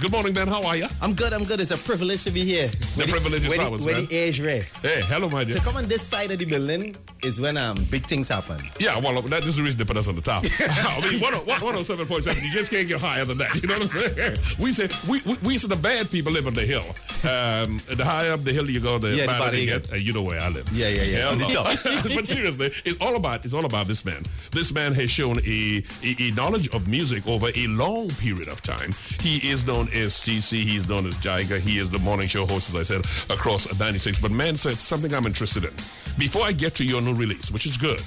Good morning, man. How are you? I'm good. It's a privilege to be here. The privilege is ours, man. When the age rare. Hey, hello, my dear. To come on this side of the building is when big things happen. Yeah, well, that is the reason they put us on the top. I mean, 107.7, you just can't get higher than that. You know what I'm saying? We say the bad people live on the hill. The higher up the hill you go, the badder they get. You know where I live. Yeah. On the top. But seriously, it's all about this man. This man has shown a knowledge of music over a long period of time. He is known as TC. He's known as Jaiga. He is the morning show host, as I said, across 96. But man said something I'm interested in. Before I get to your new release, which is good,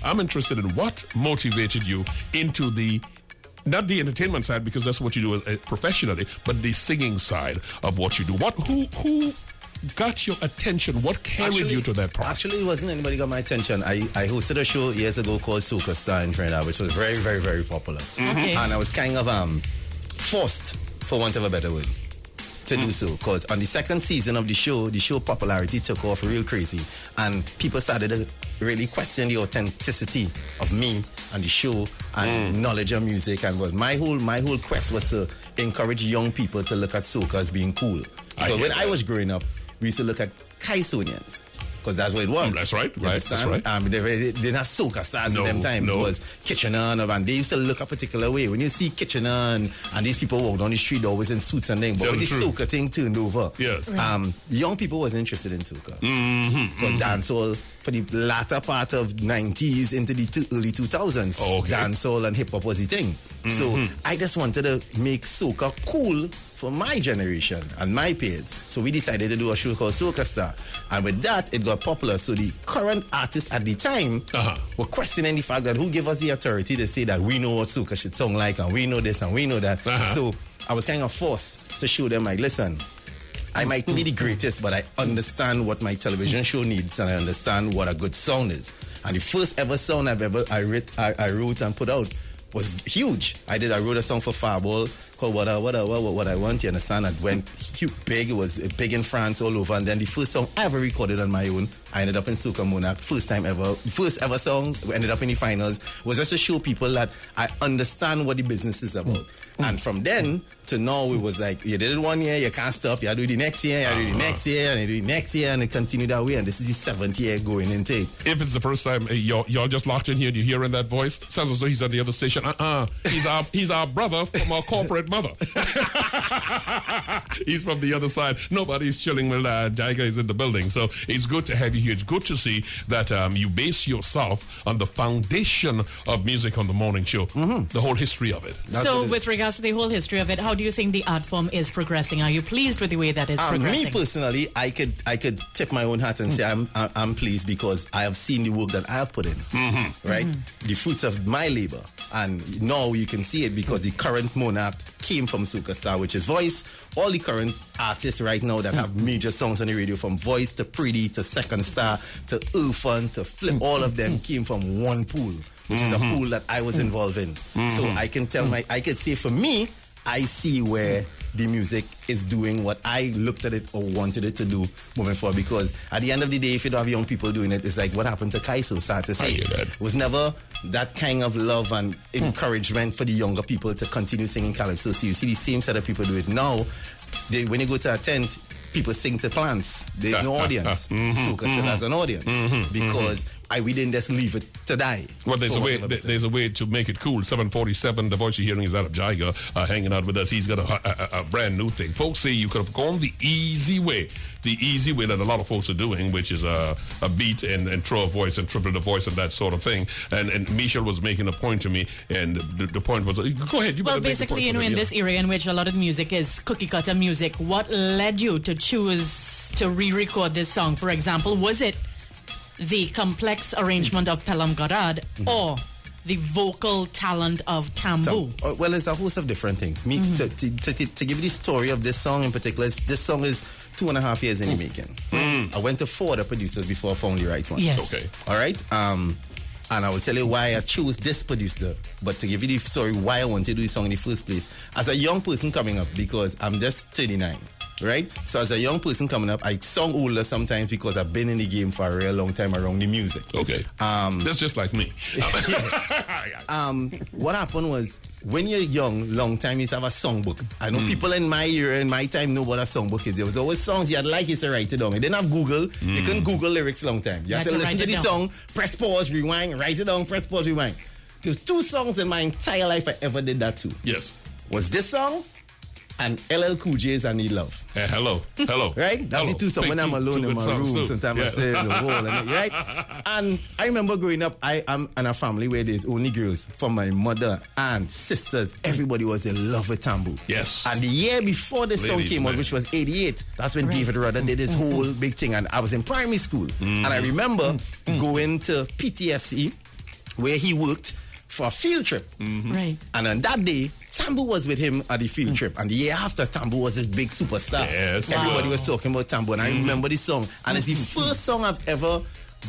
I'm interested in what motivated you into not the entertainment side, because that's what you do professionally, but the singing side of what you do. Who got your attention? What carried you to that part? Actually, it wasn't anybody got my attention. I hosted a show years ago called Soca Star in Trinidad, which was very, very, very popular. Okay. And I was kind of forced, for want of a better word, to do so. Because on the second season of the show popularity took off real crazy. And people started to really question the authenticity of me and the show and knowledge of music. And my whole quest was to encourage young people to look at soca as being cool. Because when I was growing up, we used to look at Kaisonians. Because that's what it was. That's right. That's right. They're not soca stars at them time. It was Kitchener, and they used to look a particular way. When you see Kitchener and these people walk down the street always in suits and things, but when the soca thing turned over, yes, young people wasn't interested in soca. But dancehall for the latter part of 90s into the early 2000s, dancehall and hip hop was the thing. So I just wanted to make soca cool for my generation and my peers. So we decided to do a show called Soca Star. And with that, it got popular. So the current artists at the time were questioning the fact that who gave us the authority to say that we know what soca should sound like, and we know this and we know that. So I was kind of forced to show them, like, listen, I might be the greatest, but I understand what my television show needs, and I understand what a good sound is. And the first ever sound I wrote and put out was huge. I wrote a song for Fireball called What I Want, you understand? It went big. It was big in France, all over. And then the first song I ever recorded on my own, I ended up in Soca Monarch. First ever song, we ended up in the finals, was just to show people that I understand what the business is about. And from then to now, it was like, you did it 1 year, you can't stop. You do the next year, you do the next year, and you do the next year, and it continued that way. And this is the 7th year going into it. If it's the first time y'all just locked in here and you're hearing that voice, sounds as though he's on the other station. He's our brother from our corporate mother. He's from the other side. Nobody's chilling when Jaiga is in the building. So it's good to have you here. It's good to see that you base yourself on the foundation of music on the morning show, the whole history of it. So with regards to the whole history of it, how do you think the art form is progressing? Are you pleased with the way that is progressing? Me personally, I could tip my own hat and say I'm pleased because I have seen the work that I have put in, right? The fruits of my labor. And now you can see it because the current monarch came from Soca Star, which is Voice. All the current artists right now that have major songs on the radio, from Voice to Pretty to Second Star to Irfan to Flip, all of them came from one pool, which is a pool that I was involved in. So I can I could say for me, I see where the music is doing what I looked at it or wanted it to do moving forward. Because at the end of the day, if you don't have young people doing it, it's like what happened to Kaiso, sad to say. It was never that kind of love and encouragement for the younger people to continue singing calypso. So you see the same set of people do it now. When you go to a tent, people sing to plants. There's no audience. Soca still has an audience because we didn't just leave it to die. Well, there's a way to make it cool. 747, the voice you're hearing is that of Jaiga hanging out with us. He's got a brand new thing. Folks say you could have gone the easy way that a lot of folks are doing, which is a beat and throw a voice and triple the voice and that sort of thing. And Michelle was making a point to me, and the point was, go ahead. Well, basically, in this area in which a lot of music is cookie cutter music, what led you to choose to re-record this song? For example, was it the complex arrangement of Pelham Goddard or the vocal talent of Tambu? Well, it's a host of different things. To give you the story of this song in particular, this song is 2.5 years in the making. I went to 4 other producers before I found the right one. Yes. Okay. All right. And I will tell you why I chose this producer. But to give you the story why I wanted to do this song in the first place, as a young person coming up, because I'm just 39. right? So as a young person coming up, I sound older sometimes because I've been in the game for a real long time around the music. Okay. That's just like me. What happened was, when you're young, long time, you used to have a songbook. I know people in my era, in my time, know what a songbook is. There was always songs you had like, you to write it down. You didn't have Google. You couldn't Google lyrics long time. You had to listen to the song, press pause, rewind, write it down, press pause, rewind. There's 2 songs in my entire life I ever did that to. Yes. Was this song and LL Cool J's I Need Love. Hello. Right? That's hello. the 2 songs. When I'm alone in my room, sometimes I sit in the wall. Right? And I remember growing up, I am in a family where there's only girls. From my mother, aunts, sisters, everybody was in love with Tambu. Yes. And the year before the song came out, which was 88, that's when David Rudder did his whole big thing. And I was in primary school. And I remember going to PTSC, where he worked, for a field trip. Right. And on that day, Tambu was with him at the field trip. And the year after, Tambu was this big superstar. Yes. Everybody was talking about Tambu. And I remember this song. And it's the first song I've ever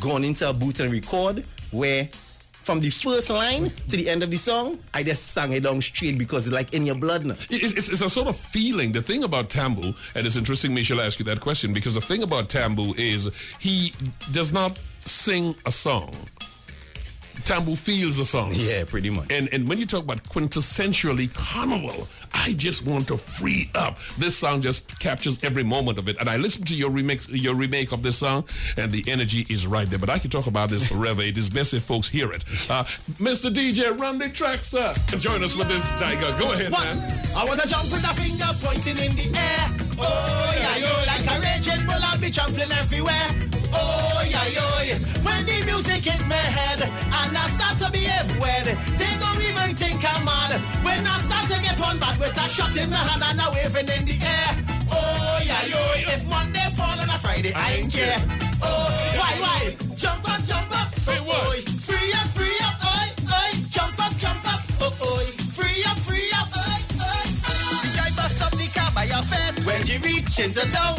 gone into a booth and record where from the first line to the end of the song, I just sang it down straight because it's like in your blood now. It's a sort of feeling. The thing about Tambu, and it's interesting me shall ask you that question, because the thing about Tambu is he does not sing a song. Tambu feels a song. Yeah, pretty much. And when you talk about quintessentially carnival, I just want to free up. This song just captures every moment of it. And I listened to your remake of this song, and the energy is right there. But I can talk about this forever. It is best if folks hear it. Mr. DJ, run the track, sir. Join us with this Jaiga. Go ahead, man. I want to jump with a finger pointing in the air. Oh, yeah, yo, like a raging bull, I'll be trampling everywhere. Oh, yeah, yo, when the music hit my head and I start to behave weird, they don't even think I'm mad. When I start to get on bad with a shot in my hand and a waving in the air. Oh, yeah, yo, if Monday fall on a Friday, I ain't care. Oh, why? Jump up, Say what? Oh, free up, oi, jump up, oh, free up, oi. The guy bust up the car by your fed when you reach into town.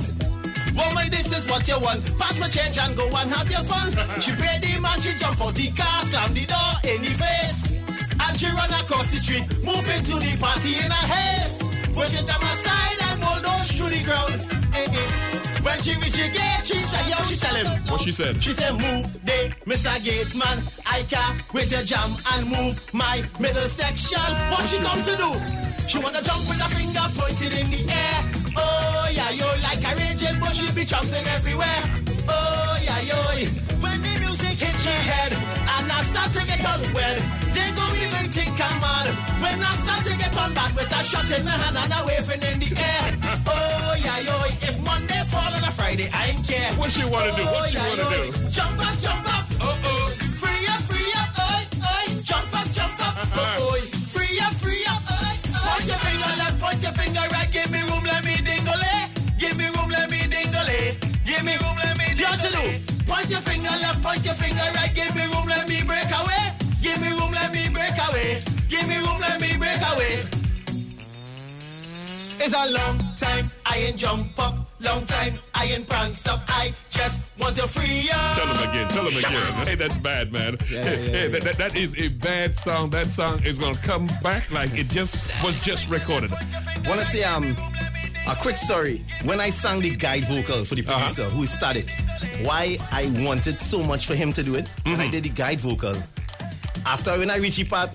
Woman, this is what you want. Pass my change and go and have your fun. She paid the man, she jump out the car, slam the door in the face. And she run across the street, moving to the party in a haste. Pushing them aside and bulldoze through the ground. When she reach the gate, she tell him. What she said? She said, move day, Mr. Gate Man. I can't wait to jam and move my middle section. What she come to do? She wanna jump with her finger pointed in the air. Oh, yeah, yo, like a raging bull, she be trampling everywhere. Oh, yeah, yo, when the music hits your head and I start to get all wet, they don't even think I'm mad. When I start to get on bad with a shot in my hand and a waving in the air. Oh, yeah, yo, if Monday fall on a Friday, I ain't care. What she wanna do? What she wanna do? Jump up, Uh-oh. free up, oi, jump up, oh, free up, oi. Point your finger left, point your finger right, give me room, let me dingle. Give me room, let me dingle. Give me room, let me dingle. You have to do. Point your finger left, point your finger right, give me room, let me break away. Give me room, let me break away. Give me room, let me break away. It's a long time I ain't jump up, long time I ain't prance up. I just want to free up. Tell him again. Hey, that's bad, man. Yeah. That is a bad song. That song is gonna come back like it was just recorded. Want to say a quick story. When I sang the guide vocal for the producer, who is Static, why I wanted so much for him to do it, when I did the guide vocal, after when I reached the part,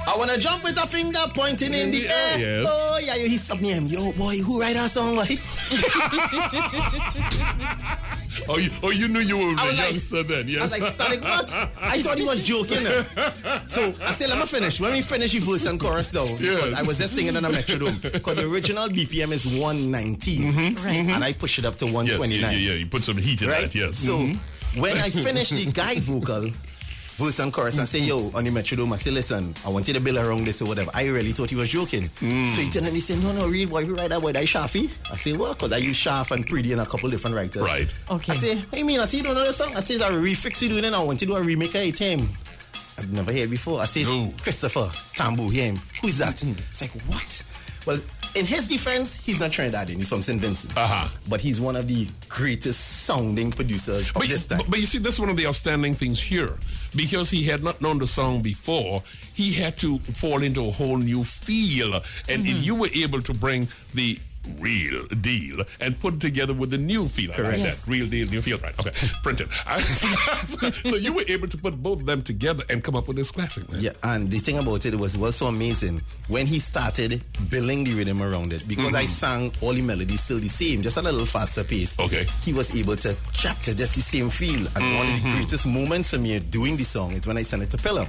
I want to jump with a finger pointing in the air. Yes. Oh, yeah, he stopped me. Yo, boy, who write that song, boy? You knew you were a like, youngster then, yes? I was like, Static, what? I thought he was joking. So I said, let me finish. When we finish the verse and chorus down, because I was just singing on a metronome. Because the original BPM is 119. Right. And I push it up to 129. Yes, you put some heat in that, yes. So when I finished the guide vocal, verse and chorus, and say, yo, on the metronome, I say, listen, I want you to build around this or whatever. I really thought he was joking. So he turned and he said, no, read, boy, you write that boy, that Shafi. I say, well, because I use Shaf and Pretty and a couple different writers. Right. Okay. I say, hey, man, I say, you don't know the song? I say, I refix you doing it, I want to do a remake of it, him. I've never heard before. I say, No. Christopher Tambu, him. Who's that? It's like, what? Well, in his defense, he's not Trinidadian. He's from St. Vincent. But he's one of the greatest sounding producers of this time. But you see, that's one of the outstanding things here. Because he had not known the song before, he had to fall into a whole new feel. And you were able to bring the real deal and put it together with the new feel. I like that. Real deal, new feel. Right. Okay. Print it. So you were able to put both of them together and come up with this classic, man. Yeah, and the thing about it was so amazing when he started building the rhythm around it. Because I sang all the melodies still the same, just a little faster pace. Okay. He was able to capture just the same feel. And one of the greatest moments for me doing the song is when I sent it to Pelham.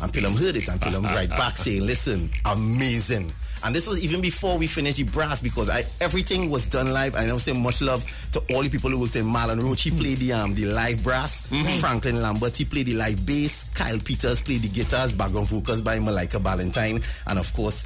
And Pelham heard it, and Pelham right back saying, listen, amazing. And this was even before we finished the brass, because everything was done live. I know, say much love to all the people who worked in Marlon Roach. He played the live brass. Franklin Lambert, he played the live bass. Kyle Peters played the guitars, background vocals by Malika Ballantyne, and of course,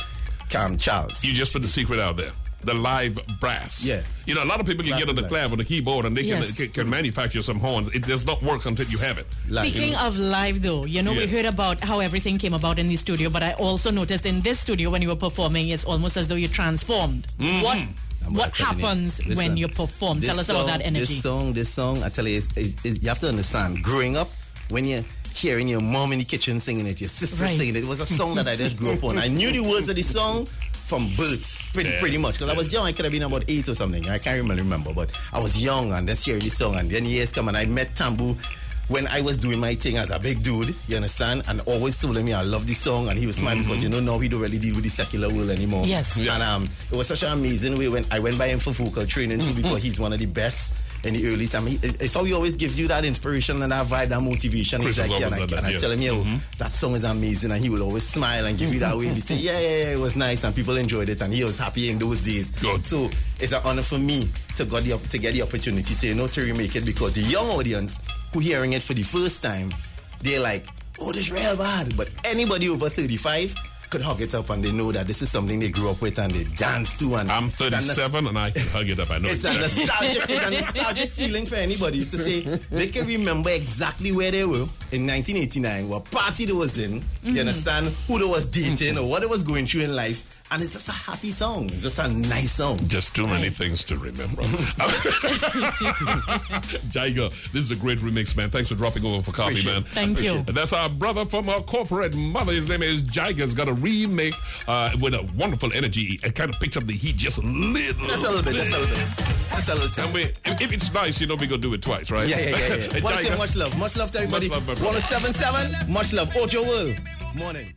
Cam Charles. You just put the secret out there. The live brass. Yeah. You know, a lot of people can get on the clav on the keyboard and they can manufacture some horns. It does not work until you have it. Speaking of live, though, you know, we heard about how everything came about in the studio, but I also noticed in this studio when you were performing, it's almost as though you transformed. What happens when you perform? Tell us about that energy. This song, I tell you, you have to understand, growing up, when you're hearing your mom in the kitchen singing it, your sister singing it, it was a song that I just grew up on. I knew the words of the song from birth, pretty much, because I was young. I could have been about 8 or something. I can't really remember, but I was young and just hearing the song. And then years come and I met Tambu when I was doing my thing as a big dude, you understand? And always told me I love the song, and he was smiling because, you know, now we don't really deal with the secular world anymore. Yes. And it was such an amazing way when I went by him for vocal training too, because he's one of the best in the early time. It's how he always gives you that inspiration and that vibe, that motivation. He's like, and I tell him, yo, that song is amazing, and he will always smile and give you that wave. He say, yeah, it was nice, and people enjoyed it, and he was happy in those days. Good. So it's an honor for me to get the opportunity to, you know, to remake it, because the young audience who hearing it for the first time, they're like, oh, this is real bad. But anybody over 35 could hug it up, and they know that this is something they grew up with and they dance to. And I'm 37 and I can hug it up. I know it's a nostalgic feeling for anybody to say they can remember exactly where they were in 1989, what party they was in, you understand, who they was dating or what they was going through in life. And it's just a happy song. It's just a nice song. Just too many things to remember. Jaiga, this is a great remix, man. Thanks for dropping over for coffee, man. Thank you. That's our brother from our corporate mother. His name is Jaiga. He's got a remake with a wonderful energy. It kind of picks up the heat just a little. Just a little bit. Just a little time. And if it's nice, you know, we're going to do it twice, right? Yeah. Hey, Want to say much love. Much love to everybody. Much love, my brother. 107.7. Much love. Ojo World. Morning.